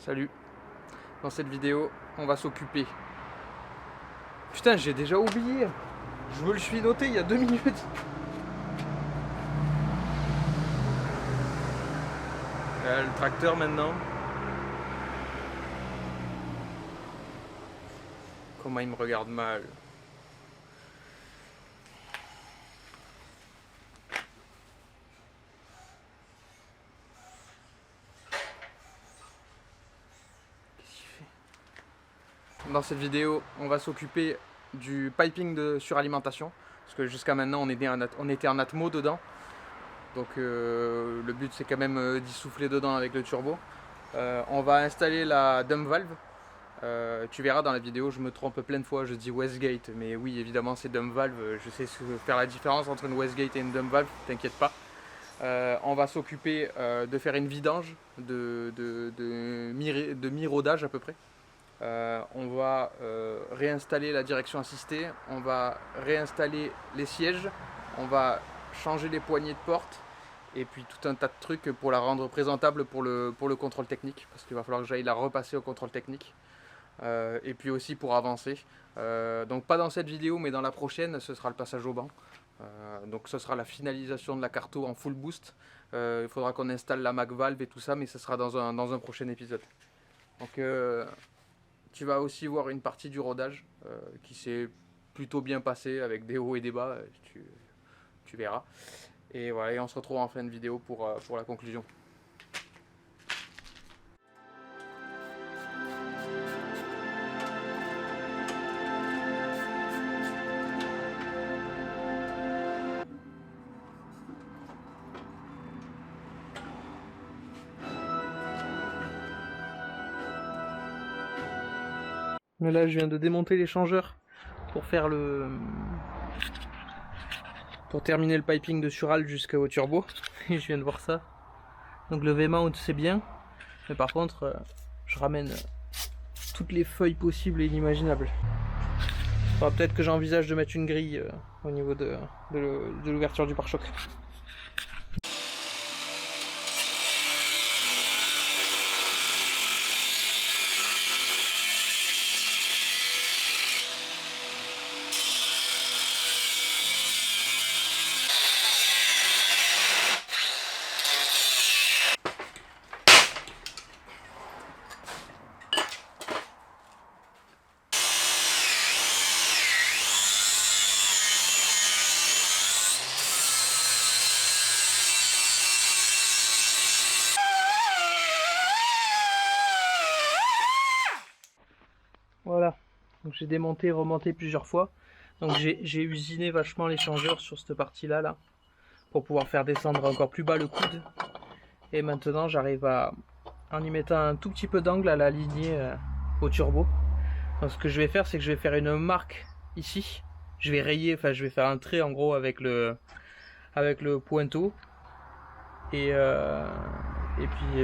Salut. Dans cette vidéo, on va s'occuper. Putain, j'ai déjà oublié. Je me le suis noté il y a 2 minutes. Le tracteur maintenant. Comment il me regarde mal. Dans cette vidéo, on va s'occuper du piping de suralimentation. Parce que jusqu'à maintenant, on était en atmo dedans. Donc le but, c'est quand même d'y souffler dedans avec le turbo. On va installer la dump valve. Tu verras dans la vidéo, je me trompe plein de fois, je dis Westgate. Mais oui, évidemment, c'est dump valve. Je sais faire la différence entre une Westgate et une dump valve, t'inquiète pas. On va s'occuper de faire une vidange de mi-rodage à peu près. On va réinstaller la direction assistée, on va réinstaller les sièges, on va changer les poignées de porte et puis tout un tas de trucs pour la rendre présentable pour le contrôle technique, parce qu'il va falloir que j'aille la repasser au contrôle technique et puis aussi pour avancer. Donc pas dans cette vidéo mais dans la prochaine, ce sera le passage au banc. Donc ce sera la finalisation de la carto en full boost. Il faudra qu'on installe la Mac valve et tout ça, mais ce sera dans un prochain épisode. Donc tu vas aussi voir une partie du rodage qui s'est plutôt bien passé avec des hauts et des bas, tu verras. Et voilà, et on se retrouve en fin de vidéo pour la conclusion. Mais là, je viens de démonter l'échangeur pour faire pour terminer le piping de sural jusqu'au turbo. Et je viens de voir ça. Donc le V-mount c'est bien, mais par contre, je ramène toutes les feuilles possibles et inimaginables. Il faudra peut-être que j'envisage de mettre une grille au niveau de l'ouverture du pare-choc. Voilà, donc j'ai démonté et remonté plusieurs fois. Donc j'ai usiné vachement l'échangeur sur cette partie là pour pouvoir faire descendre encore plus bas le coude. Et maintenant j'arrive en y mettant un tout petit peu d'angle à l'aligner au turbo. Donc ce que je vais faire, c'est que je vais faire une marque ici. Je vais rayer, enfin je vais faire un trait en gros avec le pointeau. Et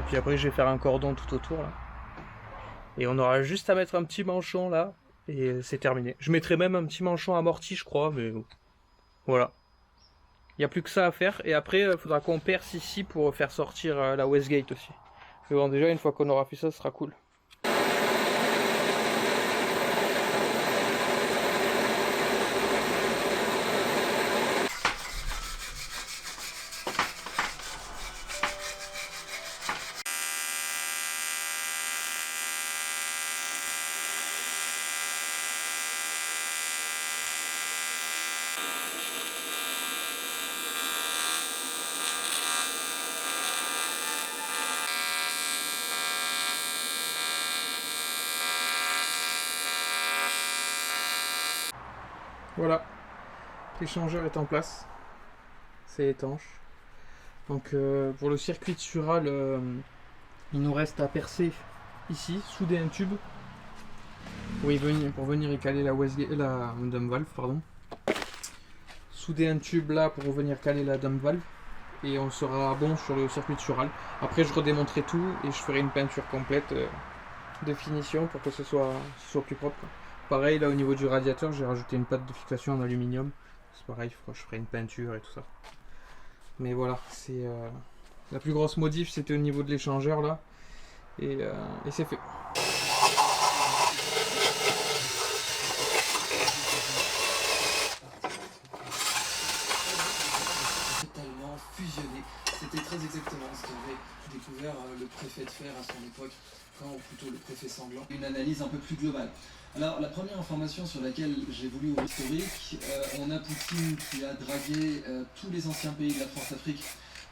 puis après je vais faire un cordon tout autour là. Et on aura juste à mettre un petit manchon là, et c'est terminé. Je mettrai même un petit manchon amorti, je crois, mais voilà. Il n'y a plus que ça à faire, et après il faudra qu'on perce ici pour faire sortir la Westgate aussi. Mais bon, déjà, une fois qu'on aura fait ça, ce sera cool. Voilà, l'échangeur est en place, c'est étanche. Donc pour le circuit de sural, il nous reste à percer ici, souder un tube pour venir y caler la dump valve, pardon. Souder un tube là pour venir caler la dump valve et on sera bon sur le circuit de sural. Après je redémonterai tout et je ferai une peinture complète de finition pour que ce soit plus propre. Pareil, là au niveau du radiateur, j'ai rajouté une pâte de fixation en aluminium. C'est pareil, je ferai une peinture et tout ça. Mais voilà, c'est la plus grosse modif, c'était au niveau de l'échangeur là. et c'est fait. Totalement fusionné. C'était très exactement ce qu'avait découvert le préfet de Fer à son époque, ou plutôt le préfet Sanglant. Une analyse un peu plus globale. Alors la première information sur laquelle j'ai voulu ouvrir l'historique, on a Poutine qui a dragué tous les anciens pays de la France-Afrique.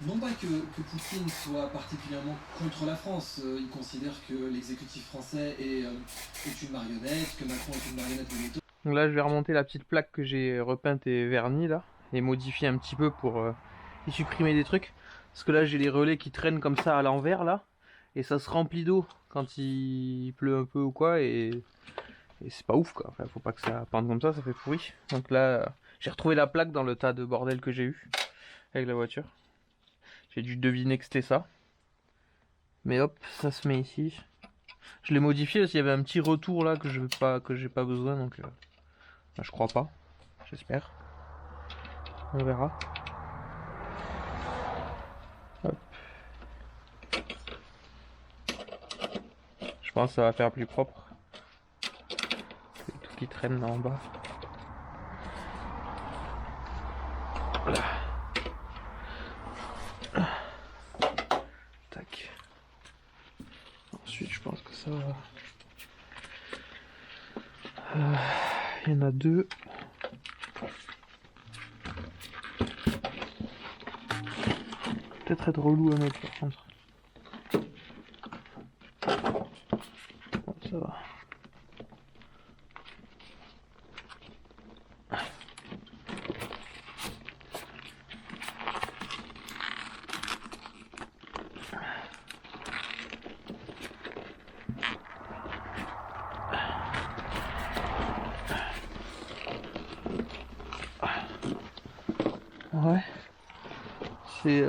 Non pas que Poutine soit particulièrement contre la France, il considère que l'exécutif français est une marionnette, que Macron est une marionnette de l'État. Donc là je vais remonter la petite plaque que j'ai repeinte et vernie là, et modifier un petit peu pour y supprimer des trucs. Parce que là j'ai les relais qui traînent comme ça à l'envers là, et ça se remplit d'eau quand il pleut un peu ou quoi, et c'est pas ouf quoi. Enfin, faut pas que ça pende comme ça fait pourri. Donc là j'ai retrouvé la plaque dans le tas de bordel que j'ai eu avec la voiture. J'ai dû deviner que c'était ça. Mais hop, ça se met ici. Je l'ai modifié parce qu'il y avait un petit retour là que j'ai pas besoin, donc je crois pas. J'espère. On verra. Hop. Je pense que ça va faire plus propre. Tout qui traîne là en bas. Voilà. Tac. Ensuite, je pense que ça va. Il y en a deux. Peut-être être relou à mettre par contre. Bon, ça va. Ouais. C'est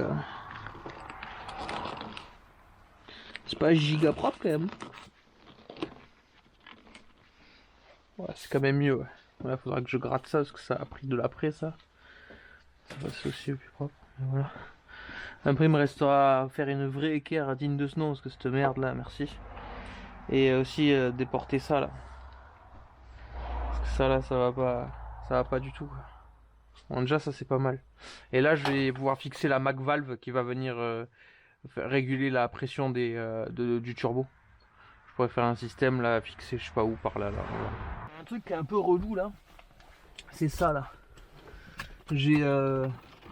pas giga propre quand même. Ouais, c'est quand même mieux, ouais. Ouais, faudra que je gratte ça parce que ça a pris de l'après ça. Ça va aussi plus propre. Et voilà. Après il me restera à faire une vraie équerre digne de ce nom parce que cette merde là, merci. Et aussi déporter ça là. Parce que ça là ça va pas du tout. Bon, déjà ça c'est pas mal. Et là je vais pouvoir fixer la Mac valve qui va venir réguler la pression du turbo. Je pourrais faire un système là fixé je sais pas où par là. Voilà. Un truc qui est un peu relou là, c'est ça là. J'ai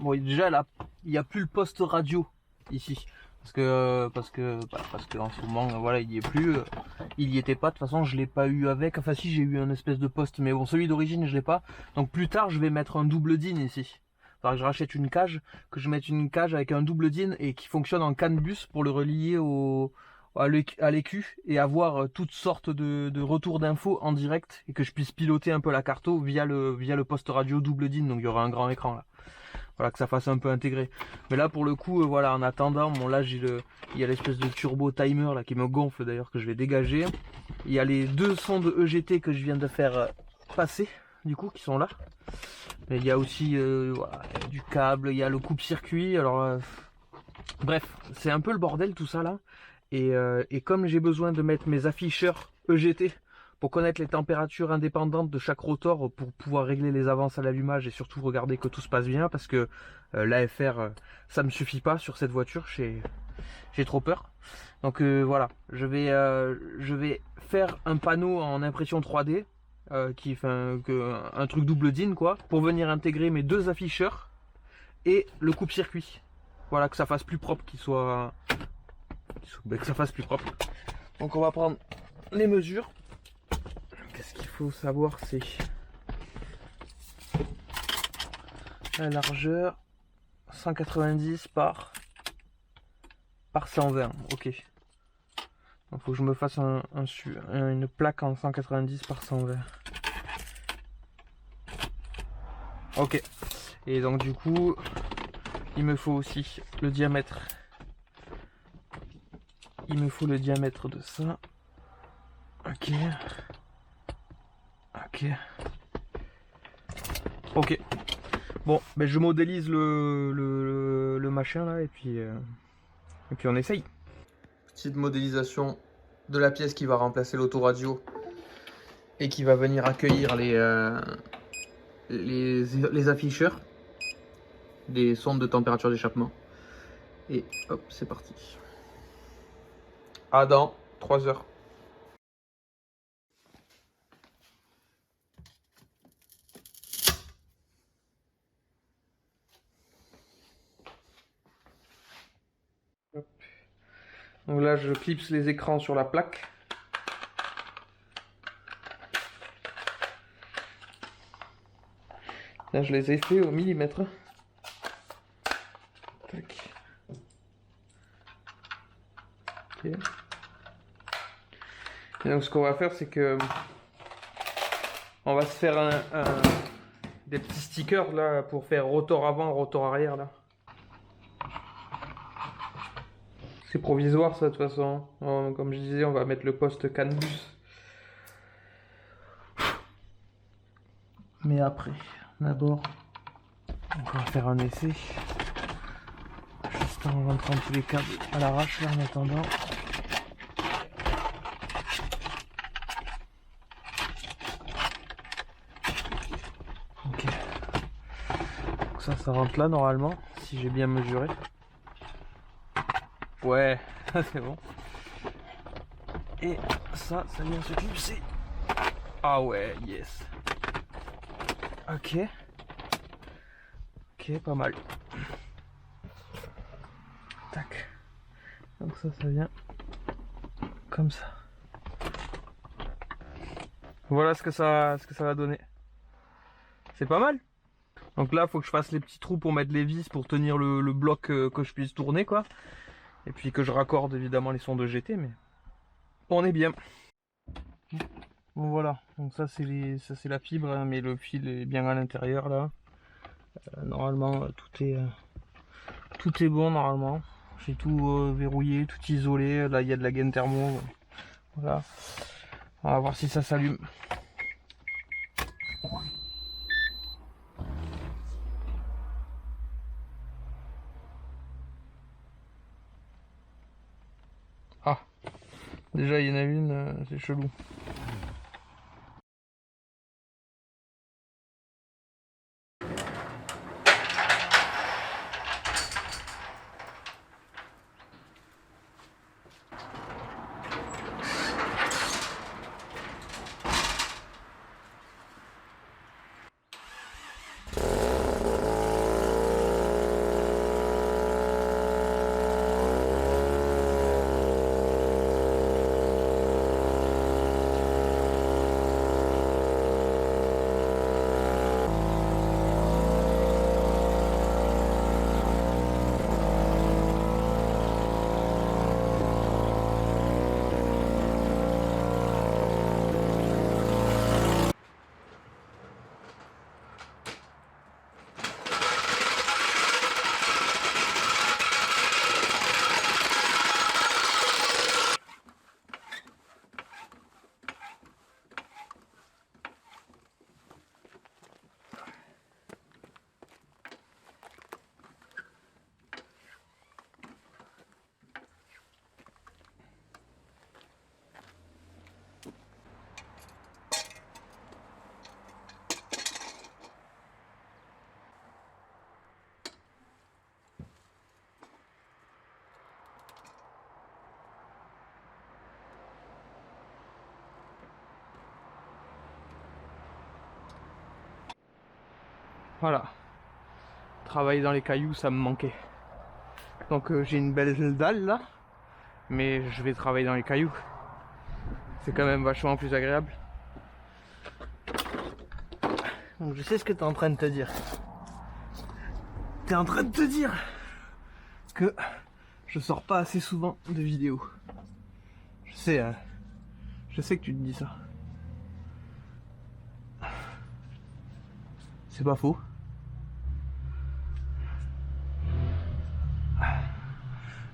bon déjà là il n'y a plus le poste radio ici parce que en ce moment voilà il y est plus, il y était pas, de toute façon je l'ai pas eu avec, enfin si j'ai eu un espèce de poste mais bon celui d'origine je l'ai pas, donc plus tard je vais mettre un double DIN ici. Faudra que je rachète une cage, que je mette une cage avec un double DIN et qui fonctionne en CAN bus pour le relier à l'écu et avoir toutes sortes de retours d'infos en direct et que je puisse piloter un peu la carto via le poste radio double DIN, donc il y aura un grand écran là. Voilà, que ça fasse un peu intégré. Mais là pour le coup voilà, en attendant, bon là il y a l'espèce de turbo timer là qui me gonfle d'ailleurs, que je vais dégager. Il y a les deux sons de EGT que je viens de faire passer du coup qui sont là. Mais il y a aussi voilà, du câble, il y a le coupe-circuit, alors bref, c'est un peu le bordel tout ça là. Et comme j'ai besoin de mettre mes afficheurs EGT pour connaître les températures indépendantes de chaque rotor pour pouvoir régler les avances à l'allumage et surtout regarder que tout se passe bien, parce que l'AFR ça me suffit pas sur cette voiture, j'ai trop peur. Donc voilà, je vais faire un panneau en impression 3D qui fait un truc double DIN quoi, pour venir intégrer mes deux afficheurs et le coupe-circuit. Voilà, que ça fasse plus propre, que ça fasse plus propre. Donc on va prendre les mesures. Qu'est-ce qu'il faut savoir, c'est la largeur 190 par 120. Ok. Donc faut que je me fasse une plaque en 190 par 120. Ok. Et donc du coup, il me faut aussi le diamètre. Il me faut le diamètre de ça. Ok. Ok. Ok. Bon, ben je modélise le machin là et puis on essaye. petite modélisation de la pièce qui va remplacer l'autoradio et qui va venir accueillir les afficheurs, des sondes de température d'échappement. Et hop, c'est parti. À dans 3 heures. Hop. Donc là, je clipse les écrans sur la plaque. Là, je les ai fait au millimètre. Tac. Ok. Et donc, ce qu'on va faire, c'est que on va se faire des petits stickers là pour faire rotor avant, rotor arrière là. C'est provisoire ça de toute façon. Comme je disais, on va mettre le poste CAN bus. Mais après, d'abord, on va faire un essai. Juste en rentrant tous les câbles à l'arrache là en attendant. Ok. Donc ça rentre là normalement, si j'ai bien mesuré. Ouais, c'est bon. Et ça vient se clipser. Ah ouais, yes. Ok. Ok, pas mal. Tac. Donc ça vient comme ça. Voilà ce que ça va donner. C'est pas mal. Donc là, faut que je fasse les petits trous pour mettre les vis pour tenir le bloc que je puisse tourner quoi. Et puis que je raccorde évidemment les sons de GT, mais on est bien. Bon voilà, donc ça c'est la fibre, hein, mais le fil est bien à l'intérieur là. Normalement tout est bon normalement. J'ai tout verrouillé, tout isolé. Là il y a de la gaine thermo. Voilà. On va voir si ça s'allume. Ah, déjà il y en a une, c'est chelou. Voilà. Travailler dans les cailloux, ça me manquait. Donc j'ai une belle dalle là, mais je vais travailler dans les cailloux. C'est quand même vachement plus agréable. Donc je sais ce que tu es en train de te dire. Tu es en train de te dire que je sors pas assez souvent de vidéos. Je sais, hein. Je sais que tu te dis ça. C'est pas faux.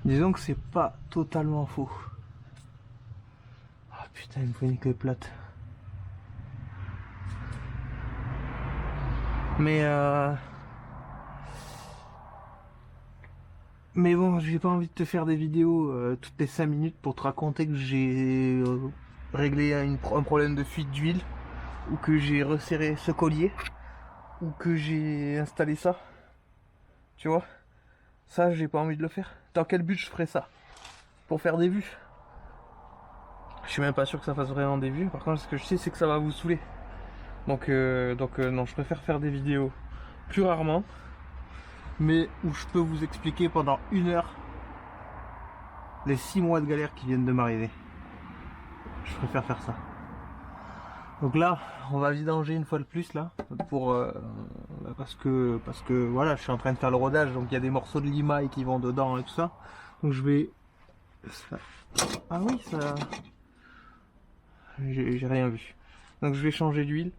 Disons que c'est pas totalement faux. Ah putain, il me faut une queue plate. Mais Mais bon, j'ai pas envie de te faire des vidéos toutes les 5 minutes pour te raconter que j'ai réglé un problème de fuite d'huile, ou que j'ai resserré ce collier, ou que j'ai installé ça. Tu vois? Ça, j'ai pas envie de le faire. Dans quel but je ferais ça? Pour faire des vues? Je suis même pas sûr que ça fasse vraiment des vues. Par contre, ce que je sais, c'est que ça va vous saouler. Donc non, je préfère faire des vidéos plus rarement, mais où je peux vous expliquer pendant 1 heure les 6 mois de galère qui viennent de m'arriver. Je préfère faire ça. Donc là, on va vidanger une fois de plus là, pour parce que voilà, je suis en train de faire le rodage, donc il y a des morceaux de limaille qui vont dedans et tout ça. Donc je vais. Ah oui, ça. J'ai rien vu. Donc je vais changer d'huile,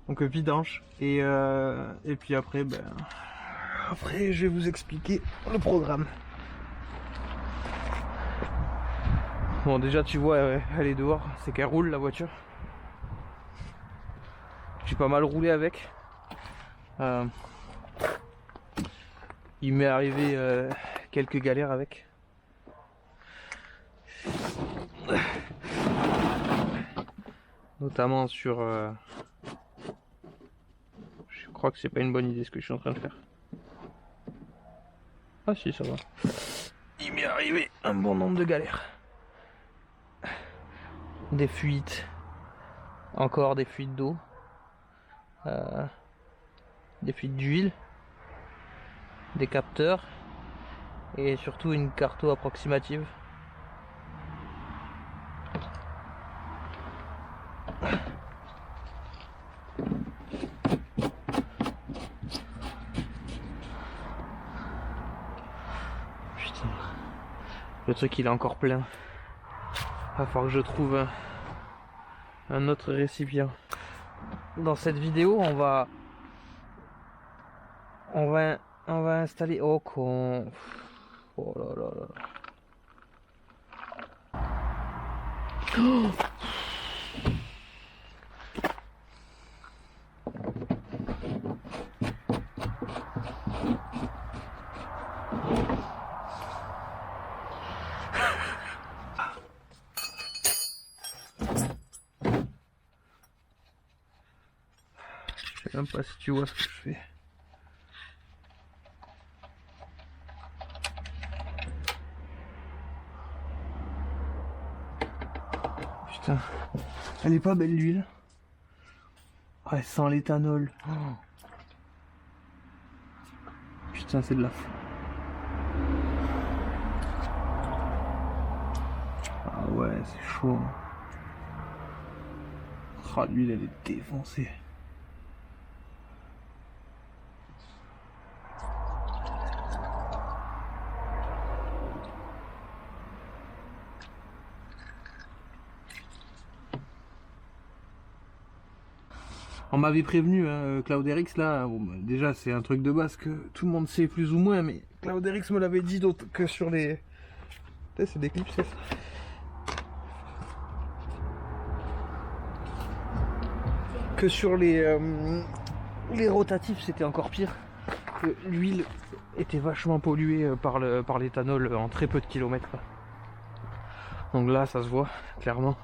donc vidange, et puis après, après je vais vous expliquer le programme. Bon, déjà tu vois, elle est dehors, c'est qu'elle roule la voiture. J'ai pas mal roulé avec. Il m'est arrivé quelques galères avec. Notamment sur... je crois que c'est pas une bonne idée ce que je suis en train de faire. Ah si, ça va. Il m'est arrivé un bon nombre de galères. Des fuites. Encore des fuites d'eau. Des fuites d'huile. Des capteurs. Et surtout une carto approximative. Putain. Le truc il est encore plein. Va falloir que je trouve un autre récipient. Dans cette vidéo, on va installer. Oh con. Oh là là là. Oh. Je sais même pas si tu vois ce que je fais. Putain, elle est pas belle l'huile. Ah, elle sent l'éthanol. Oh. Putain, c'est de la fou. Ah ouais, c'est chaud. Ah, l'huile elle est défoncée. On m'avait prévenu, hein, Cloudrx là, bon, déjà c'est un truc de base que tout le monde sait plus ou moins, mais Cloudrx me l'avait dit d'autres que sur les... C'est des clips, c'est ça. Que sur les rotatifs c'était encore pire. Que l'huile était vachement polluée par l'éthanol en très peu de kilomètres. Donc là ça se voit clairement.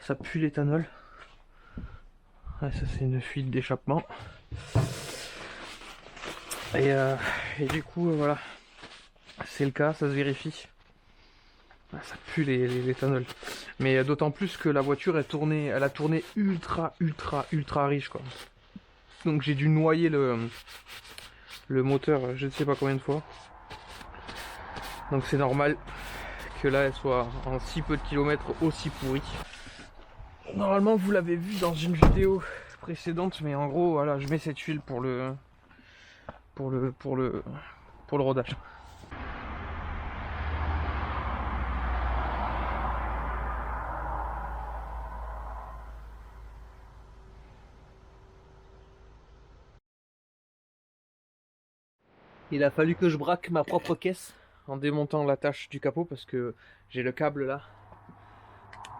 Ça pue l'éthanol. Ouais, ça c'est une fuite d'échappement. Et du coup voilà. C'est le cas, ça se vérifie. Ça pue l'éthanol. Mais d'autant plus que la voiture elle a tourné ultra riche quoi. Donc j'ai dû noyer le moteur je ne sais pas combien de fois. Donc c'est normal que là elle soit en si peu de kilomètres aussi pourrie. Normalement vous l'avez vu dans une vidéo précédente, mais en gros voilà, je mets cette huile pour le rodage. Il a fallu que je braque ma propre caisse en démontant l'attache du capot parce que j'ai le câble là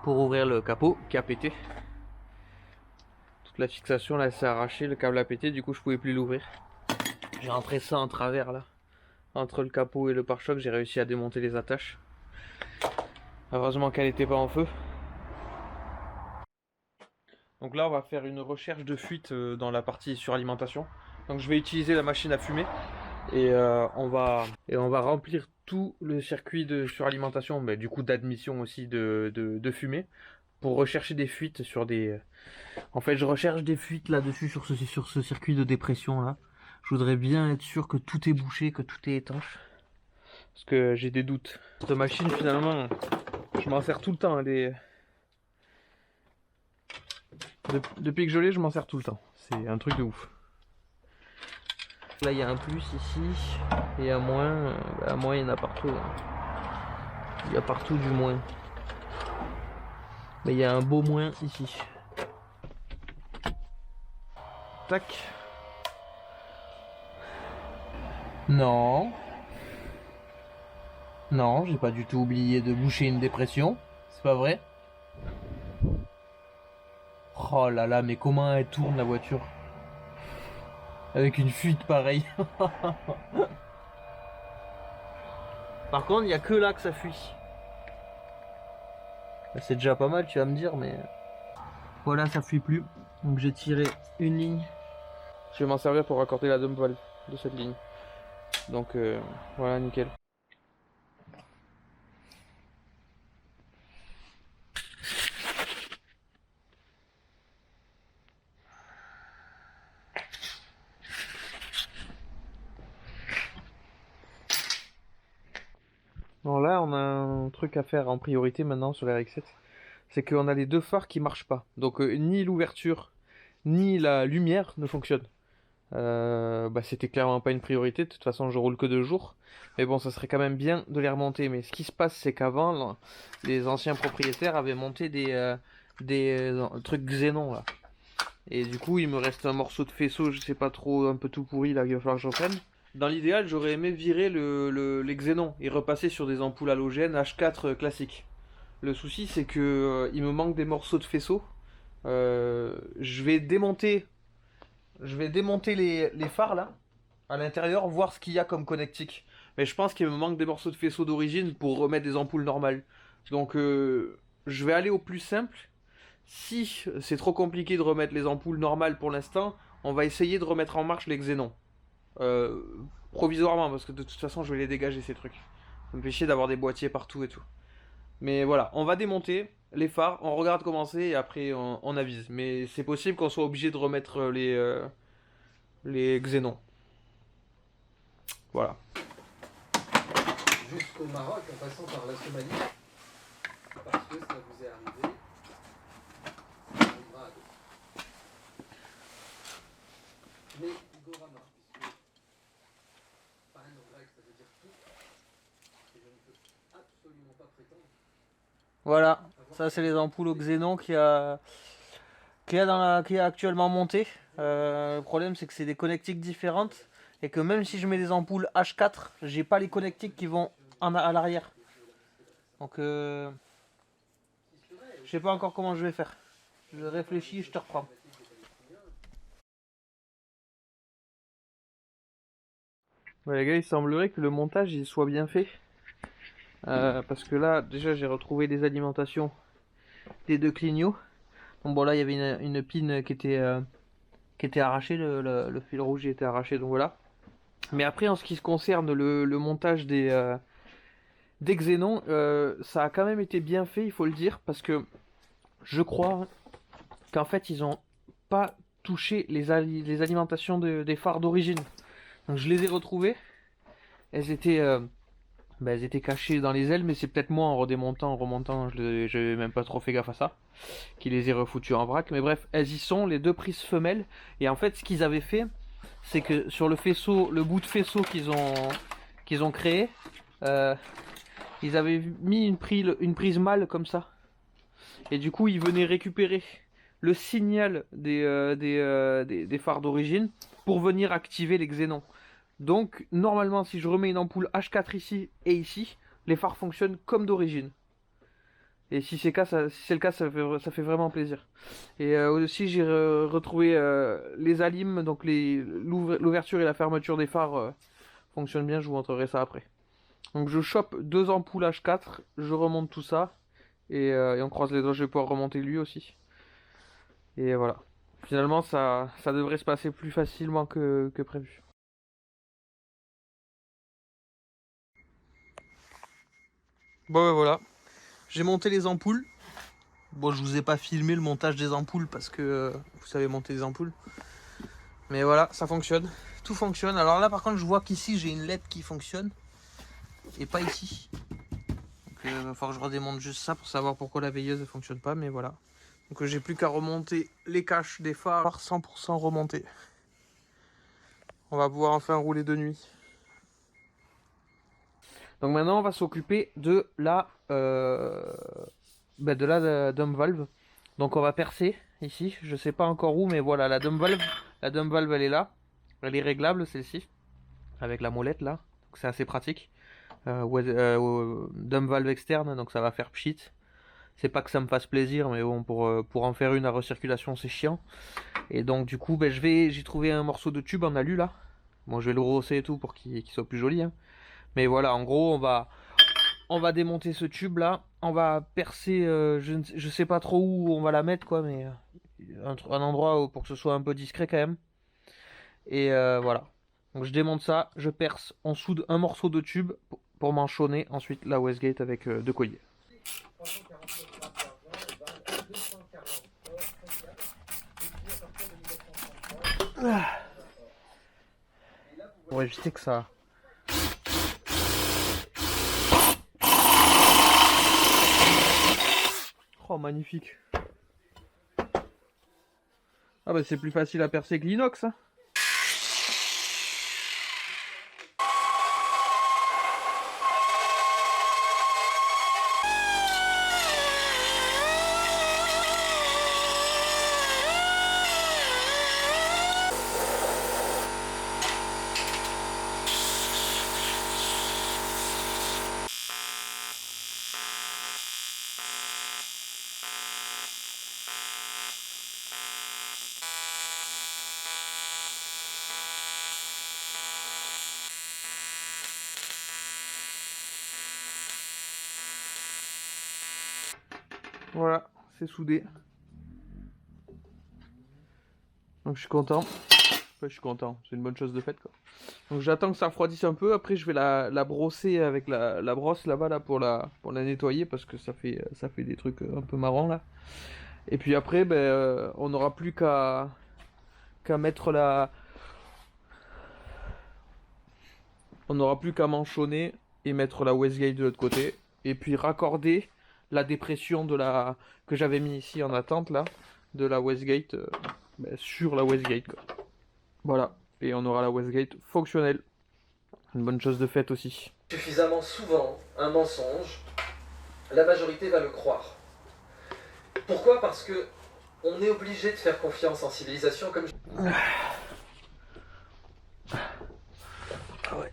pour ouvrir le capot qui a pété. Toute la fixation là s'est arrachée, le câble a pété, du coup je pouvais plus l'ouvrir. J'ai rentré ça en travers là entre le capot et le pare-choc, j'ai réussi à démonter les attaches. Heureusement qu'elle n'était pas en feu. Donc là on va faire une recherche de fuite dans la partie suralimentation. Donc je vais utiliser la machine à fumer et on va remplir tout le circuit de suralimentation, mais du coup d'admission aussi de fumée, pour rechercher des fuites sur des... En fait je recherche des fuites là-dessus sur ce circuit de dépression là. Je voudrais bien être sûr que tout est bouché, que tout est étanche. Parce que j'ai des doutes. Cette machine finalement, je m'en sers tout le temps. Depuis que je l'ai, je m'en sers tout le temps. C'est un truc de ouf. Là il y a un plus ici, et un moins. Un moins il y en a partout. Il y a partout du moins. Mais il y a un beau moins ici. Tac. Non. Non, j'ai pas du tout oublié de boucher une dépression. C'est pas vrai? Oh là là, mais comment elle tourne la voiture? Avec une fuite pareille. Par contre, il n'y a que là que ça fuit. C'est déjà pas mal, tu vas me dire, mais... Voilà, ça fuit plus. Donc j'ai tiré une ligne. Je vais m'en servir pour raccorder la dump valve de cette ligne. Donc voilà, nickel. Bon là on a un truc à faire en priorité maintenant sur la RX-7. C'est qu'on a les deux phares qui marchent pas. Donc ni l'ouverture ni la lumière ne fonctionnent. C'était clairement pas une priorité, de toute façon je roule que 2 jours. Mais bon, ça serait quand même bien de les remonter. Mais ce qui se passe, c'est qu'avant, les anciens propriétaires avaient monté des trucs xénon là. Et du coup il me reste un morceau de faisceau, je sais pas trop, un peu tout pourri là, il va falloir que je reprenne. Dans l'idéal, j'aurais aimé virer les xénons et repasser sur des ampoules halogènes H4 classiques. Le souci, c'est que il me manque des morceaux de faisceau. Je vais démonter les phares là, à l'intérieur, voir ce qu'il y a comme connectique. Mais je pense qu'il me manque des morceaux de faisceau d'origine pour remettre des ampoules normales. Donc je vais aller au plus simple. Si c'est trop compliqué de remettre les ampoules normales pour l'instant, on va essayer de remettre en marche les xénons. Provisoirement, parce que de toute façon je vais les dégager ces trucs. Ça me fait chier d'avoir des boîtiers partout et tout. Mais voilà, on va démonter les phares, on regarde comment c'est et après on avise. Mais c'est possible qu'on soit obligé de remettre les xénons. Voilà. Jusqu'au Maroc en passant par la Somalie, parce que ça vous est arrivé. Ça arrivera à d'autres. Mais Igorama, puisque par un blague ça veut dire tout, et je ne peux absolument pas prétendre. Voilà, ça c'est les ampoules au xénon qu'il y a actuellement montées. Le problème c'est que c'est des connectiques différentes et que même si je mets des ampoules H4, j'ai pas les connectiques qui vont à l'arrière. Donc je sais pas encore comment je vais faire. Je réfléchis, je te reprends. Ouais, les gars, il semblerait que le montage il soit bien fait. Parce que là, déjà, j'ai retrouvé des alimentations des deux clignots. Bon, là, il y avait une pine qui était arrachée, le fil rouge était arraché, donc voilà. Mais après, en ce qui concerne le montage des xénons, ça a quand même été bien fait, il faut le dire, parce que je crois qu'en fait, ils ont pas touché les alimentations des phares d'origine. Donc je les ai retrouvées. Elles étaient cachées dans les ailes, mais c'est peut-être moi en redémontant, en remontant, je n'avais même pas trop fait gaffe à ça, qui les ai refoutues en vrac. Mais bref, elles y sont, les deux prises femelles. Et en fait, ce qu'ils avaient fait, c'est que sur le faisceau, le bout de faisceau qu'ils ont créé, ils avaient mis une prise mâle comme ça. Et du coup, ils venaient récupérer le signal des phares d'origine pour venir activer les xénons. Donc, normalement, si je remets une ampoule H4 ici et ici, les phares fonctionnent comme d'origine. Et si c'est le cas, ça fait vraiment plaisir. Et aussi, j'ai retrouvé les alimes, donc l'ouverture et la fermeture des phares fonctionne bien, je vous montrerai ça après. Donc je chope 2 ampoules H4, je remonte tout ça, et on croise les doigts, je vais pouvoir remonter lui aussi. Et voilà. Finalement, ça devrait se passer plus facilement que prévu. Bon, ben voilà. J'ai monté les ampoules. Bon, je vous ai pas filmé le montage des ampoules parce que vous savez monter des ampoules. Mais voilà, ça fonctionne. Tout fonctionne. Alors là, par contre, je vois qu'ici, j'ai une LED qui fonctionne. Et pas ici. Donc, il va falloir que je redémonte juste ça pour savoir pourquoi la veilleuse ne fonctionne pas. Mais voilà. Donc, j'ai plus qu'à remonter les caches des phares 100% remontés. On va pouvoir enfin rouler de nuit. Donc maintenant, on va s'occuper de la dump valve. Donc on va percer ici. Je sais pas encore où, mais voilà, la dump valve, elle est là. Elle est réglable, celle-ci, avec la molette là. Donc c'est assez pratique. Dump valve externe, donc ça va faire pchit. C'est pas que ça me fasse plaisir, mais bon, pour en faire une à recirculation, c'est chiant. Et donc du coup, j'ai trouvé un morceau de tube en alu là. Bon, je vais le rosser et tout pour qu'il soit plus joli, hein. Mais voilà, en gros, on va démonter ce tube là. On va percer, je sais pas trop où on va la mettre, quoi, mais un endroit pour que ce soit un peu discret quand même. Et voilà. Donc je démonte ça, je perce, on soude un morceau de tube pour manchonner ensuite la Westgate avec 2 colliers. Pour éviter que ça... Oh, magnifique. Ah bah c'est plus facile à percer que l'inox, hein. Voilà, c'est soudé. Donc je suis content. Enfin, je suis content, c'est une bonne chose de fait, quoi. Donc j'attends que ça refroidisse un peu, après je vais la brosser avec la brosse là-bas là, pour la nettoyer parce que ça fait des trucs un peu marrants là. Et puis après, on n'aura plus qu'à mettre on n'aura plus qu'à manchonner et mettre la Westgate de l'autre côté. Et puis raccorder la dépression que j'avais mis ici en attente là, de la Westgate sur la Westgate, quoi. Voilà, et on aura la Westgate fonctionnelle. Une bonne chose de faite aussi. Suffisamment souvent un mensonge, la majorité va le croire. Pourquoi? Parce que on est obligé de faire confiance en civilisation comme... Ah ouais,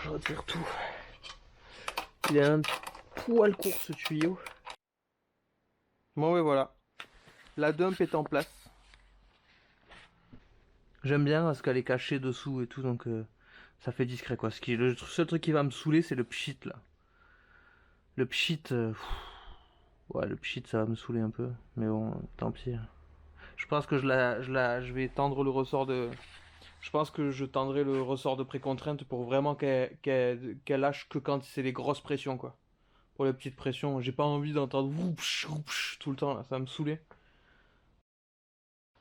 je retire tout. Il est un poil court ce tuyau. Bon, ouais, voilà. La dump est en place. J'aime bien parce qu'elle est cachée dessous et tout, donc ça fait discret, quoi. Le seul truc qui va me saouler, c'est le pchit là. Le pchit, ouais, le pchit, ça va me saouler un peu, mais bon, tant pis. Je pense que je vais tendre le ressort de... Je pense que je tendrai le ressort de précontrainte pour vraiment qu'elle lâche que quand c'est les grosses pressions, quoi. Pour les petites pressions, j'ai pas envie d'entendre whoopsh, whoopsh tout le temps, là, ça va me saouler.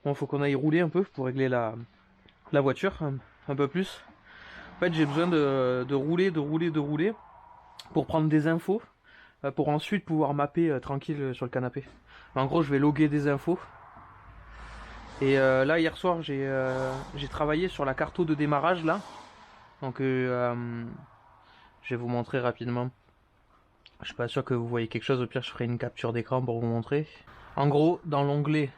Bon, faut qu'on aille rouler un peu pour régler la voiture, un peu plus. En fait, j'ai besoin de rouler pour prendre des infos, pour ensuite pouvoir mapper tranquille sur le canapé. En gros, je vais loguer des infos. Et là, hier soir, j'ai travaillé sur la carto de démarrage, là. Donc, je vais vous montrer rapidement. Je suis pas sûr que vous voyez quelque chose, au pire, je ferai une capture d'écran pour vous montrer. En gros, dans l'onglet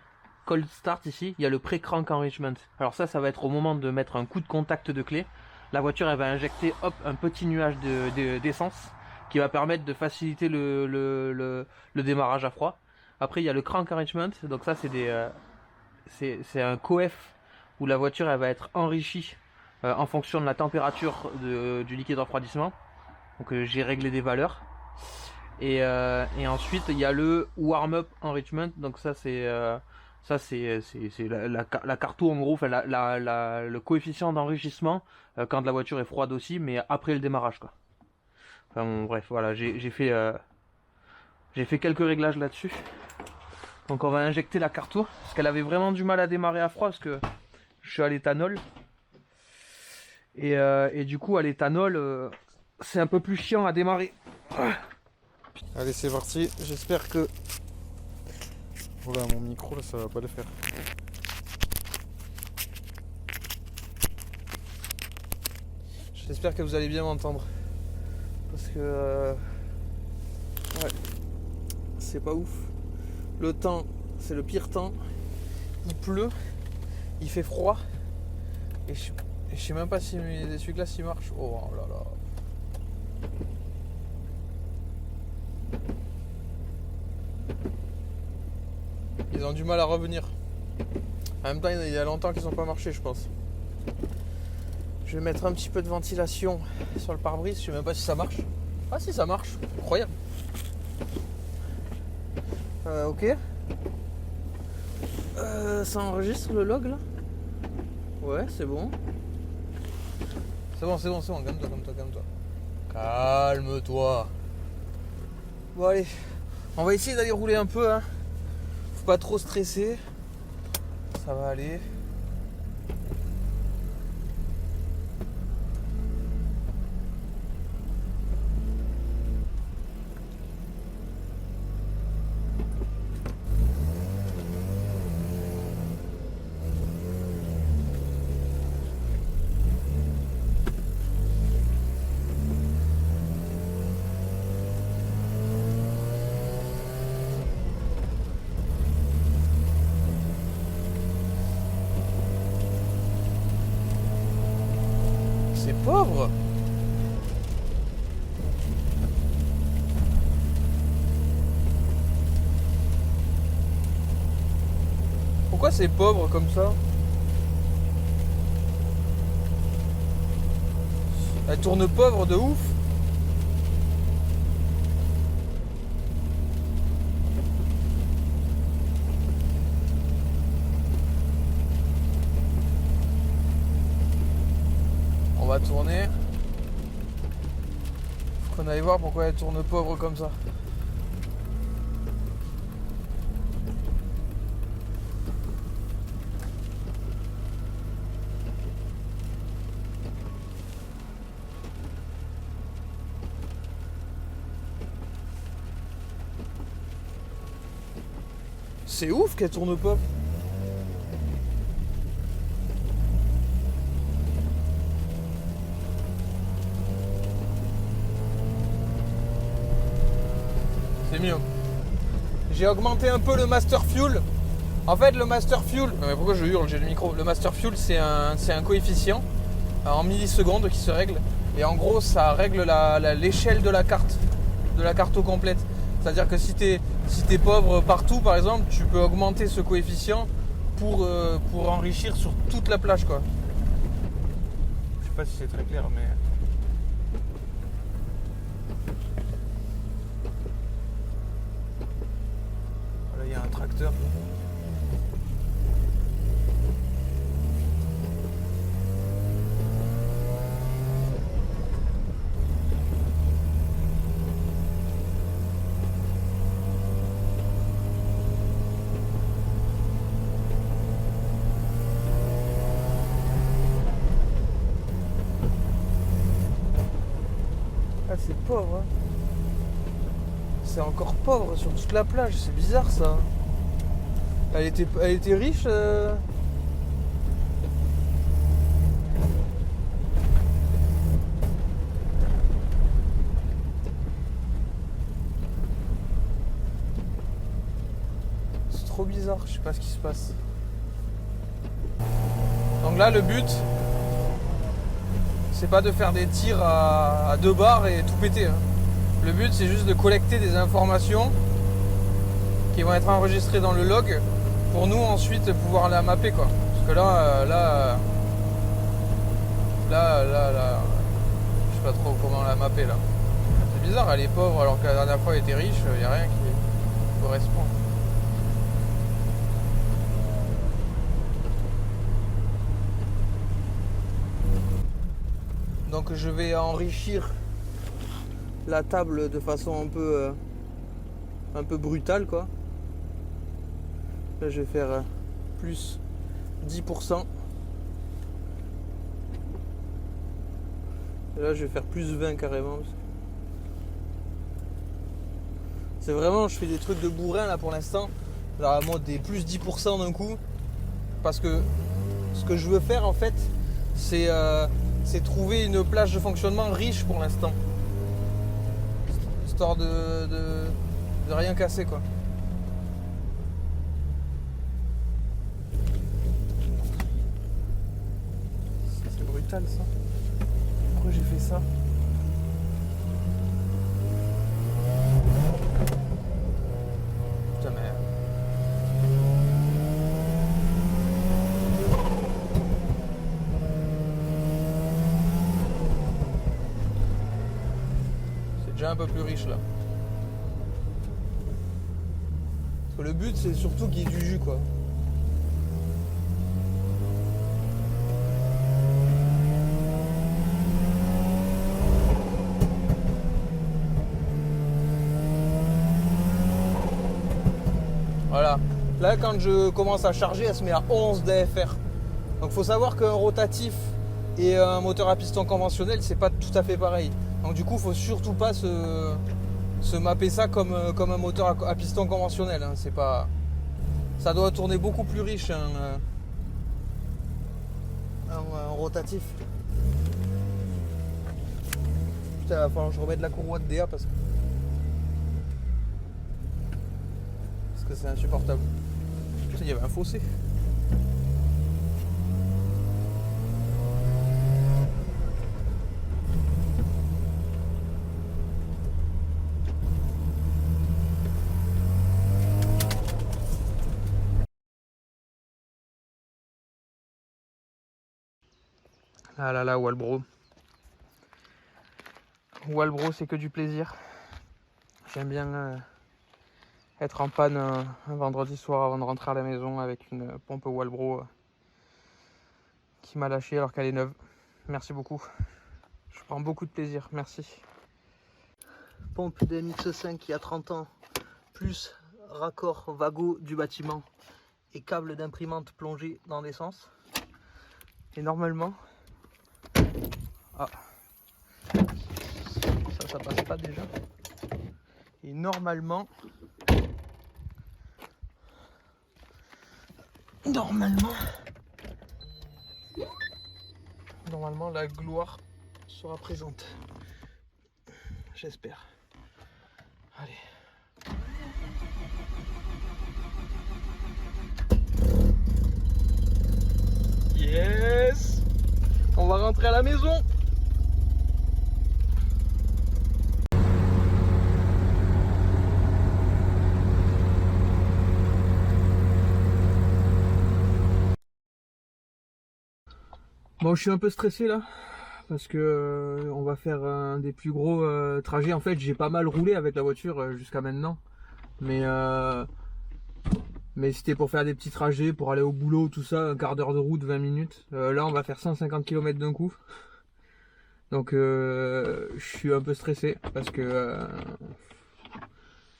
Cold Start, ici, il y a le pré-crank enrichment. Alors ça va être au moment de mettre un coup de contact de clé. La voiture, elle va injecter, hop, un petit nuage d'essence qui va permettre de faciliter le démarrage à froid. Après, il y a le crank enrichment. Donc ça, c'est un coef où la voiture, elle va être enrichie en fonction de la température du liquide de refroidissement. Donc j'ai réglé des valeurs. Et ensuite il y a le warm-up enrichment. Donc ça c'est la carto en gros, enfin, le coefficient d'enrichissement quand la voiture est froide aussi, mais après le démarrage quoi. Enfin bon, bref, voilà, j'ai fait quelques réglages là-dessus. Donc on va injecter la carto parce qu'elle avait vraiment du mal à démarrer à froid parce que je suis à l'éthanol. Et du coup à l'éthanol c'est un peu plus chiant à démarrer. Allez, c'est parti. J'espère que... Voilà, mon micro là, ça va pas le faire. J'espère que vous allez bien m'entendre. Parce que... Ouais. C'est pas ouf. Le temps, c'est le pire temps. Il pleut. Il fait froid. Et je sais même pas si mes essuie-glaces ils marchent. Oh là là. Ils ont du mal à revenir. En même temps, il y a longtemps qu'ils n'ont pas marché, je pense. Je vais mettre un petit peu de ventilation sur le pare-brise. Je sais même pas si ça marche. Ah si, ça marche. Incroyable. Ok. Ça enregistre le log là? Ouais, c'est bon. C'est bon. Calme-toi. Calme-toi. Bon allez, on va essayer d'aller rouler un peu, hein. Faut pas trop stresser. Ça va aller. C'est pauvre. Pourquoi c'est pauvre comme ça? Elle tourne pauvre de ouf. On va tourner. Faut qu'on aille voir pourquoi elle tourne pauvre comme ça. C'est ouf qu'elle tourne pas. C'est mieux. J'ai augmenté un peu le master fuel. En fait, le master fuel... Mais pourquoi je hurle? J'ai le micro. Le master fuel, c'est un coefficient en millisecondes qui se règle. Et en gros, ça règle l'échelle de la carte au complète. C'est-à-dire que si t'es pauvre partout, par exemple, tu peux augmenter ce coefficient pour enrichir sur toute la plage, quoi. Je sais pas si c'est très clair, mais... Voilà, il y a un tracteur. Ah, c'est pauvre, hein. C'est encore pauvre sur toute la plage, c'est bizarre ça. Elle était riche. C'est trop bizarre, je sais pas ce qui se passe. Donc là, le but, c'est pas de faire des tirs à 2 bars et tout péter, hein. Le but, c'est juste de collecter des informations qui vont être enregistrées dans le log pour nous ensuite pouvoir la mapper, quoi. Parce que là, Là, je sais pas trop comment la mapper là. C'est bizarre, elle est pauvre alors que la dernière fois elle était riche, il n'y a rien qui correspond. Donc je vais enrichir la table de façon un peu brutale quoi. Là je vais faire plus 10%. Et là je vais faire plus 20 carrément. C'est vraiment, je fais des trucs de bourrin là pour l'instant. Genre moi des plus 10% d'un coup. Parce que ce que je veux faire en fait, c'est trouver une plage de fonctionnement riche pour l'instant. Histoire de rien casser quoi. C'est brutal ça. Pourquoi j'ai fait ça? Putain mais... C'est déjà un peu plus riche là. Parce que le but c'est surtout qu'il y ait du jus quoi. Voilà. Là, quand je commence à charger, elle se met à 11 d'AFR. Donc, faut savoir qu'un rotatif et un moteur à piston conventionnel, c'est pas tout à fait pareil. Donc, du coup, faut surtout pas se mapper ça comme un moteur à piston conventionnel. Hein. C'est pas... Ça doit tourner beaucoup plus riche un rotatif. Putain, il va falloir que je remette la courroie de DA parce que c'est insupportable. Putain, il y avait un fossé. Ah là là, Walbro. Walbro, c'est que du plaisir. J'aime bien être en panne un vendredi soir avant de rentrer à la maison avec une pompe Walbro qui m'a lâché alors qu'elle est neuve. Merci beaucoup. Je prends beaucoup de plaisir. Merci. Pompe DMX5 qui a 30 ans, plus raccord Vago du bâtiment et câble d'imprimante plongé dans l'essence. Et normalement... Ah, ça passe pas déjà. Et normalement la gloire sera présente. J'espère. Allez. Yes! On va rentrer à la maison. Bon, je suis un peu stressé là parce que on va faire un des plus gros trajets. En fait, j'ai pas mal roulé avec la voiture jusqu'à maintenant, mais c'était pour faire des petits trajets, pour aller au boulot, tout ça, un quart d'heure de route, 20 minutes. Là, on va faire 150 km d'un coup. Donc, je suis un peu stressé parce que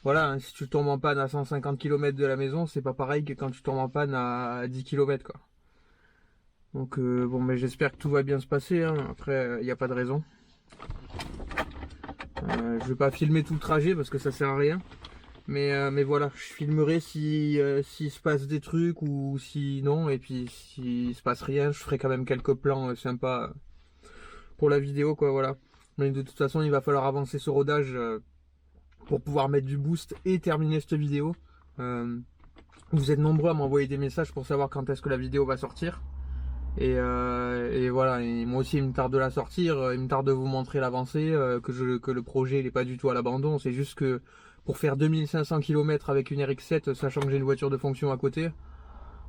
voilà, hein, si tu tombes en panne à 150 km de la maison, c'est pas pareil que quand tu tombes en panne à 10 km quoi. Donc bon, mais j'espère que tout va bien se passer, hein. Après il n'y a pas de raison. Je vais pas filmer tout le trajet parce que ça sert à rien. Mais voilà, je filmerai s'il se passe des trucs ou si non. Et puis s'il se passe rien, je ferai quand même quelques plans sympas pour la vidéo quoi, voilà. Mais de toute façon il va falloir avancer ce rodage pour pouvoir mettre du boost et terminer cette vidéo. Vous êtes nombreux à m'envoyer des messages pour savoir quand est-ce que la vidéo va sortir. Et voilà, et moi aussi il me tarde de la sortir, il me tarde de vous montrer l'avancée, que le projet il est pas du tout à l'abandon. C'est juste que pour faire 2500 km avec une RX7, sachant que j'ai une voiture de fonction à côté,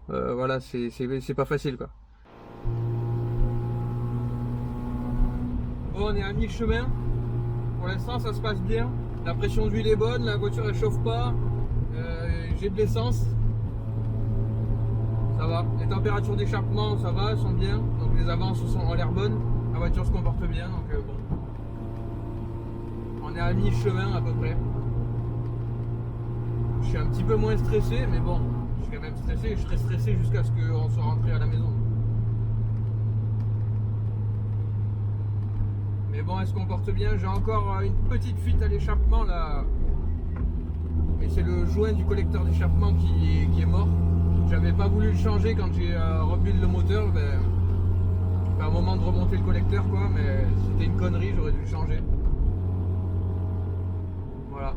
voilà, c'est pas facile quoi. Bon, on est à mi-chemin. Pour l'instant, ça se passe bien. La pression d'huile est bonne, la voiture elle chauffe pas. J'ai de l'essence. Ça va. Les températures d'échappement, ça va, elles sont bien. Donc les avances ont l'air bonnes. La voiture se comporte bien. Donc bon. On est à mi-chemin à peu près. Je suis un petit peu moins stressé, mais bon, je suis quand même stressé. Je serai stressé jusqu'à ce qu'on soit rentré à la maison. Mais bon, elle se comporte bien. J'ai encore une petite fuite à l'échappement là. Et c'est le joint du collecteur d'échappement qui est mort. J'avais pas voulu le changer quand j'ai rebuild le moteur. À un moment de remonter le collecteur quoi, mais c'était une connerie, j'aurais dû le changer. Voilà.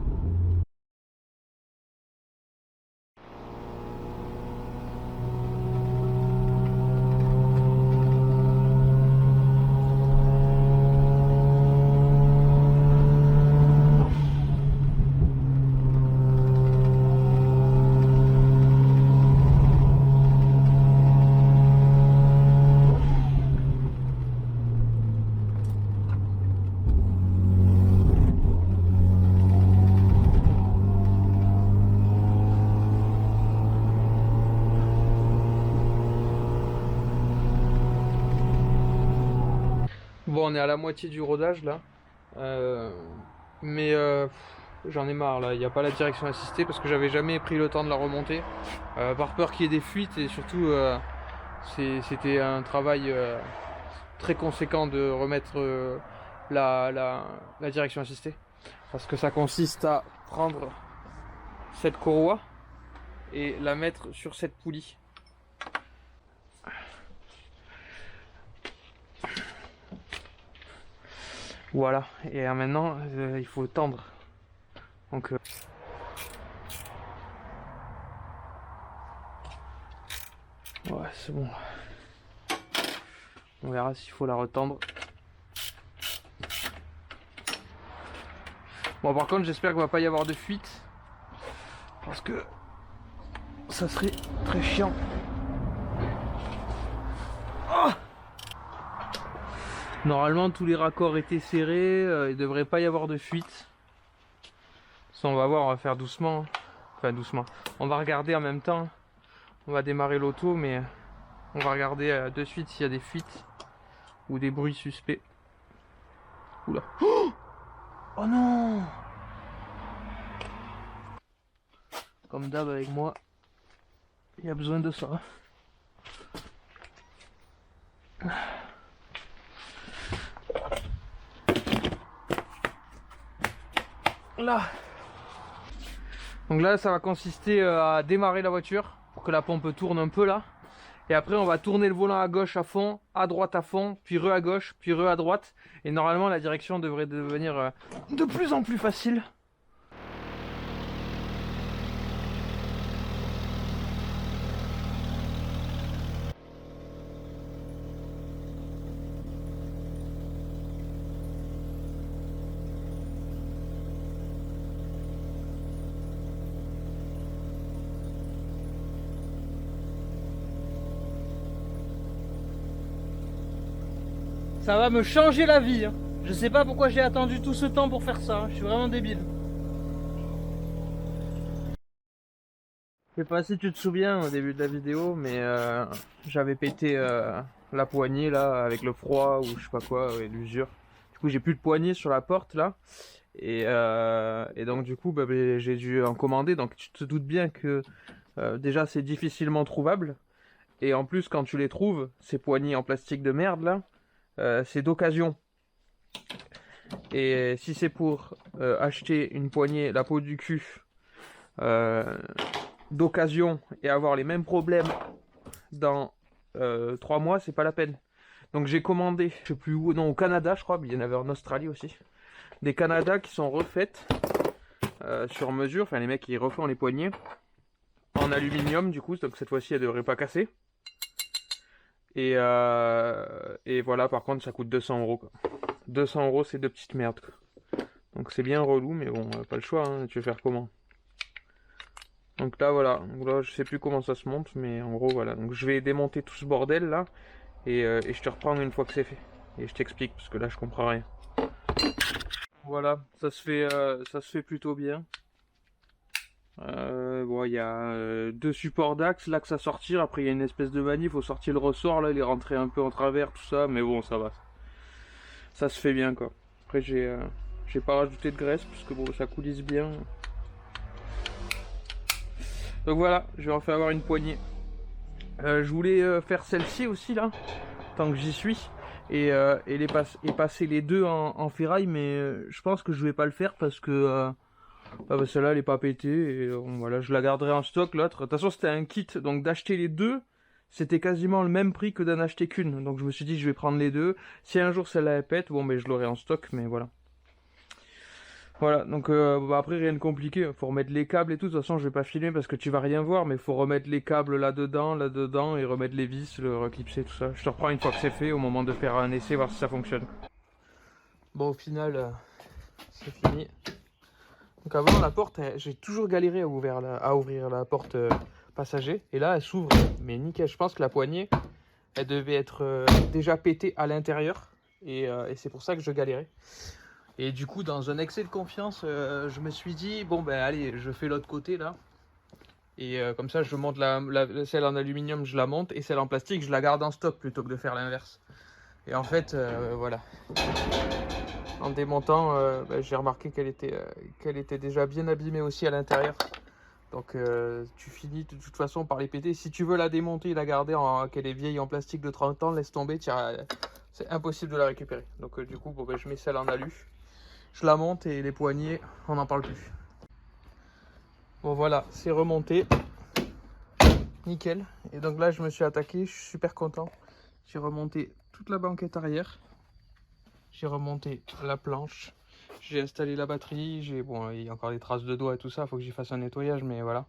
Bon, on est à la moitié du rodage là, mais j'en ai marre là, il n'y a pas la direction assistée parce que j'avais jamais pris le temps de la remonter, par peur qu'il y ait des fuites et surtout c'était un travail très conséquent de remettre la direction assistée. Parce que ça consiste à prendre cette courroie et la mettre sur cette poulie. Voilà, et maintenant il faut tendre. Donc ouais, c'est bon. On verra s'il faut la retendre. Bon, par contre, j'espère qu'il va pas y avoir de fuite parce que ça serait très chiant. Oh, normalement, tous les raccords étaient serrés, il devrait pas y avoir de fuite. Ça, on va voir, on va faire doucement. Enfin, doucement. On va regarder en même temps. On va démarrer l'auto, mais on va regarder de suite s'il y a des fuites ou des bruits suspects. Oula. Oh non! Comme d'hab avec moi, il y a besoin de ça. Là. Donc là, ça va consister à démarrer la voiture pour que la pompe tourne un peu là. Et après, on va tourner le volant à gauche à fond, à droite à fond, puis re à gauche, puis re à droite. Et normalement, la direction devrait devenir de plus en plus facile. Ça va me changer la vie. Hein. Je sais pas pourquoi j'ai attendu tout ce temps pour faire ça. Hein. Je suis vraiment débile. Je sais pas si tu te souviens au début de la vidéo, mais j'avais pété la poignée là avec le froid ou je sais pas quoi, et l'usure. Du coup, j'ai plus de poignée sur la porte là. Et donc du coup, j'ai dû en commander. Donc tu te doutes bien que déjà c'est difficilement trouvable. Et en plus, quand tu les trouves, ces poignées en plastique de merde là, c'est d'occasion. Et si c'est pour acheter une poignée, la peau du cul, d'occasion et avoir les mêmes problèmes dans 3 mois, c'est pas la peine. Donc j'ai commandé, je sais plus où, non au Canada je crois, mais il y en avait en Australie aussi. Des Canada qui sont refaites sur mesure, enfin les mecs ils refont les poignées en aluminium du coup, donc cette fois-ci elle devrait pas casser. Et voilà, par contre ça coûte 200 €. 200 € c'est de petites merdes. Quoi. Donc c'est bien relou, mais bon, pas le choix, hein, tu veux faire comment? Donc là voilà, donc là je sais plus comment ça se monte, mais en gros voilà. Donc je vais démonter tout ce bordel là, et je te reprends une fois que c'est fait. et je t'explique parce que là je comprends rien. Voilà, ça se fait plutôt bien. Bon, il y a deux supports d'axe, l'axe à sortir, après il y a une espèce de manip, il faut sortir le ressort, là il est rentré un peu en travers, tout ça, mais bon, ça va. Ça se fait bien quoi. Après j'ai pas rajouté de graisse parce que bon, ça coulisse bien. Donc voilà, je vais en faire avoir une poignée. Je voulais faire celle-ci aussi là, tant que j'y suis, et passer les deux en ferraille, mais je pense que je vais pas le faire parce que celle-là elle est pas pétée, et voilà, je la garderai en stock. L'autre, de toute façon c'était un kit, donc d'acheter les deux, c'était quasiment le même prix que d'en acheter qu'une, donc je me suis dit je vais prendre les deux. Si un jour celle-là elle pète, bon ben je l'aurai en stock, mais voilà. Voilà, donc après rien de compliqué, faut remettre les câbles et tout, de toute façon je vais pas filmer parce que tu vas rien voir, mais faut remettre les câbles là-dedans, et remettre les vis, le reclipser, tout ça. Je te reprends une fois que c'est fait, au moment de faire un essai, voir si ça fonctionne. Bon, au final, c'est fini. Donc avant la porte, j'ai toujours galéré à ouvrir la porte passager, et là elle s'ouvre, mais nickel. Je pense que la poignée, elle devait être déjà pétée à l'intérieur, et c'est pour ça que je galérais. Et du coup, dans un excès de confiance, je me suis dit, bon ben allez, je fais l'autre côté là. Et comme ça, je monte celle en aluminium, je la monte, et celle en plastique, je la garde en stock plutôt que de faire l'inverse. Et en fait, voilà. En démontant, j'ai remarqué qu'elle était déjà bien abîmée aussi à l'intérieur. Donc tu finis de toute façon par les péter. Si tu veux la démonter et la garder qu'elle est vieille en plastique de 30 ans, laisse tomber, c'est impossible de la récupérer. Donc du coup, bon, ben, je mets celle en alu. Je la monte, et les poignées, on n'en parle plus. Bon voilà, c'est remonté. Nickel. Et donc là, je me suis attaqué, je suis super content. J'ai remonté toute la banquette arrière. J'ai remonté la planche. J'ai installé la batterie. Bon, il y a encore des traces de doigts et tout ça, il faut que j'y fasse un nettoyage, mais voilà.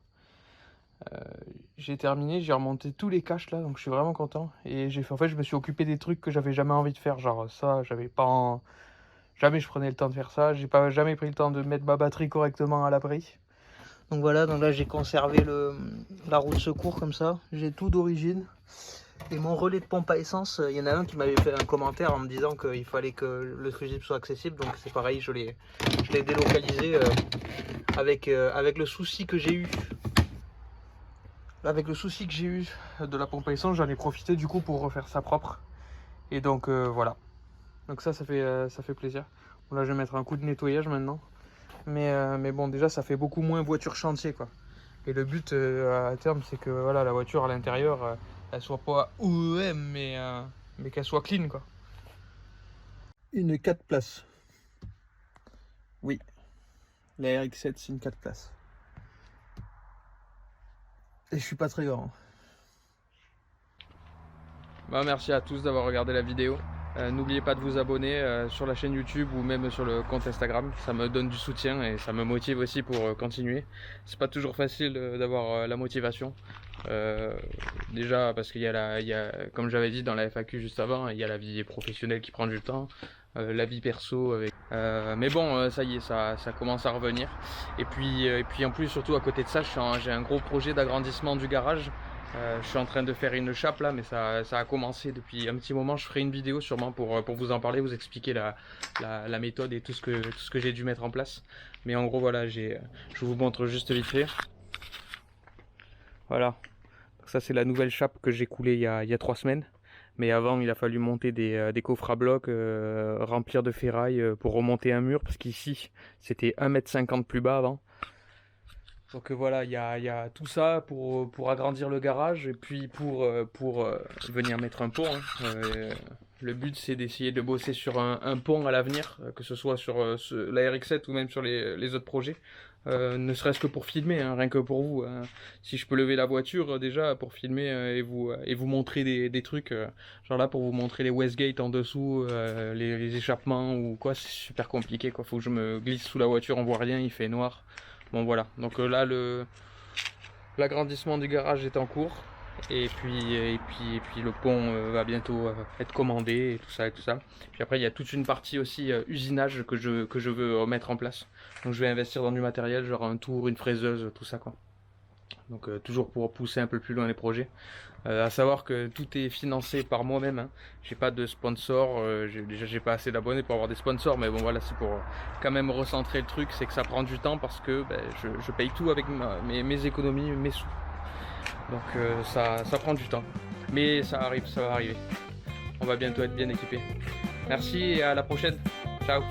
J'ai terminé, j'ai remonté tous les caches là, donc je suis vraiment content. Et en fait, je me suis occupé des trucs que j'avais jamais envie de faire, genre ça, jamais je prenais le temps de faire ça. J'ai jamais pris le temps de mettre ma batterie correctement à l'abri. Donc voilà, donc là j'ai conservé la roue de secours comme ça. J'ai tout d'origine. Et mon relais de pompe à essence, il y en a un qui m'avait fait un commentaire en me disant qu'il fallait que le fusible soit accessible. Donc c'est pareil, je l'ai délocalisé avec le souci que j'ai eu. Avec le souci que j'ai eu de la pompe à essence, j'en ai profité du coup pour refaire ça propre. Et donc voilà. Donc ça fait plaisir. Bon, là je vais mettre un coup de nettoyage maintenant. Mais bon, déjà ça fait beaucoup moins voiture chantier quoi. Et le but à terme, c'est que voilà, la voiture à l'intérieur, elle soit pas OEM, mais qu'elle soit clean quoi. Une 4 places. Oui. La RX-7 c'est une 4 places. Et je suis pas très grand. Bah, merci à tous d'avoir regardé la vidéo. N'oubliez pas de vous abonner sur la chaîne YouTube ou même sur le compte Instagram. Ça me donne du soutien et ça me motive aussi pour continuer. C'est pas toujours facile d'avoir la motivation. Déjà parce qu'il y a, comme j'avais dit dans la FAQ juste avant, il y a la vie professionnelle qui prend du temps, la vie perso avec. Mais bon, ça y est, ça commence à revenir. Et puis en plus, surtout à côté de ça, j'ai un gros projet d'agrandissement du garage. Je suis en train de faire une chape là, mais ça a commencé depuis un petit moment. Je ferai une vidéo sûrement pour vous en parler, vous expliquer la méthode et tout ce que j'ai dû mettre en place. Mais en gros voilà, je vous montre juste vite fait. Voilà, donc ça c'est la nouvelle chape que j'ai coulée il y a 3 semaines. Mais avant il a fallu monter des coffres à blocs, remplir de ferraille pour remonter un mur, parce qu'ici c'était 1,50 m plus bas avant. Donc voilà, il y a tout ça pour agrandir le garage, et puis pour venir mettre un pont. Le but c'est d'essayer de bosser sur un pont à l'avenir, que ce soit sur la RX-7 ou même sur les autres projets. Ne serait-ce que pour filmer, hein, rien que pour vous. Si je peux lever la voiture déjà pour filmer et vous montrer des trucs, genre là pour vous montrer les Westgate en dessous, les échappements ou quoi, c'est super compliqué quoi. Faut que je me glisse sous la voiture, on voit rien, il fait noir. Bon voilà, donc là l'agrandissement du garage est en cours, et puis le pont va bientôt être commandé et tout ça. Puis après il y a toute une partie aussi usinage que je veux mettre en place. Donc je vais investir dans du matériel, genre un tour, une fraiseuse, tout ça quoi. Donc toujours pour pousser un peu plus loin les projets. À savoir que tout est financé par moi-même, hein. J'ai pas de sponsor, déjà j'ai pas assez d'abonnés pour avoir des sponsors, mais bon voilà, c'est pour quand même recentrer le truc, c'est que ça prend du temps parce que je paye tout avec mes économies, mes sous. Donc ça prend du temps. Mais ça arrive, ça va arriver. On va bientôt être bien équipé. Merci et à la prochaine. Ciao.